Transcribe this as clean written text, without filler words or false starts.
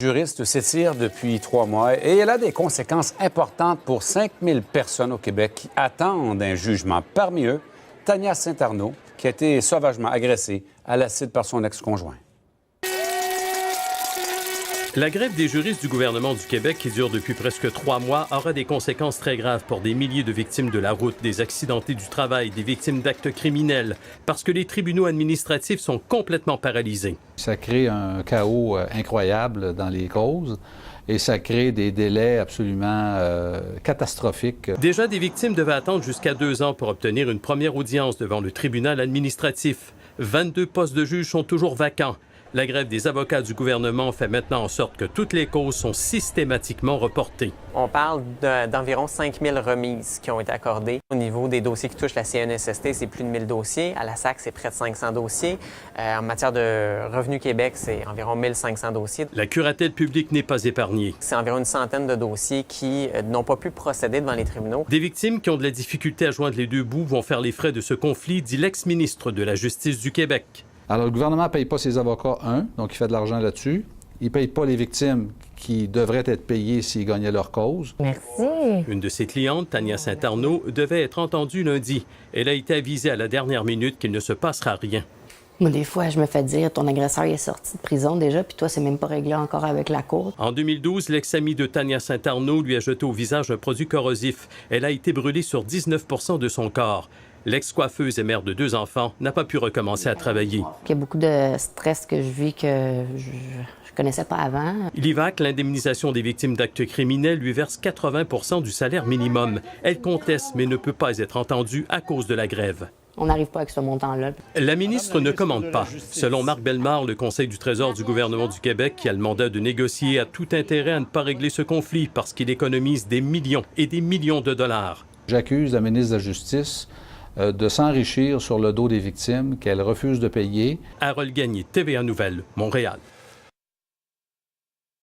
Juriste s'étire depuis 3 mois et elle a des conséquences importantes pour 5000 personnes au Québec qui attendent un jugement. Parmi eux, Tania Saint-Arnaud, qui a été sauvagement agressée à l'acide par son ex-conjoint. La grève des juristes du gouvernement du Québec, qui dure depuis presque 3 mois, aura des conséquences très graves pour des milliers de victimes de la route, des accidentés du travail, des victimes d'actes criminels, parce que les tribunaux administratifs sont complètement paralysés. Ça crée un chaos incroyable dans les causes et ça crée des délais absolument catastrophiques. Déjà, des victimes devaient attendre jusqu'à 2 ans pour obtenir une première audience devant le tribunal administratif. 22 postes de juges sont toujours vacants. La grève des avocats du gouvernement fait maintenant en sorte que toutes les causes sont systématiquement reportées. On parle d'environ 5000 remises qui ont été accordées. Au niveau des dossiers qui touchent la CNESST, c'est plus de 1000 dossiers. À la SAC, c'est près de 500 dossiers. En matière de Revenu Québec, c'est environ 1500 dossiers. La curatelle publique n'est pas épargnée. C'est environ une centaine de dossiers qui n'ont pas pu procéder devant les tribunaux. Des victimes qui ont de la difficulté à joindre les deux bouts vont faire les frais de ce conflit, dit l'ex-ministre de la Justice du Québec. Alors, le gouvernement ne paye pas ses avocats, donc il fait de l'argent là-dessus. Il ne paye pas les victimes qui devraient être payées s'ils gagnaient leur cause. Merci. Une de ses clientes, Tania Saint-Arnaud, devait être entendue lundi. Elle a été avisée à la dernière minute qu'il ne se passera rien. Moi, des fois, je me fais dire, ton agresseur il est sorti de prison déjà, puis toi, c'est même pas réglé encore avec la cour. En 2012, l'ex-ami de Tania Saint-Arnaud lui a jeté au visage un produit corrosif. Elle a été brûlée sur 19 % de son corps. L'ex-coiffeuse et mère de 2 enfants n'a pas pu recommencer à travailler. Il y a beaucoup de stress que je vis que je connaissais pas avant. L'IVAC, l'indemnisation des victimes d'actes criminels, lui verse 80 % du salaire minimum. Elle conteste, mais ne peut pas être entendue à cause de la grève. On n'arrive pas avec ce montant-là. La ministre ne commande pas. Selon Marc Bellemare, le Conseil du Trésor du gouvernement du Québec, qui a le mandat de négocier, a tout intérêt à ne pas régler ce conflit parce qu'il économise des millions et des millions de dollars. J'accuse la ministre de la Justice de s'enrichir sur le dos des victimes qu'elle refuse de payer. Harold Gagné, TVA Nouvelles, Montréal.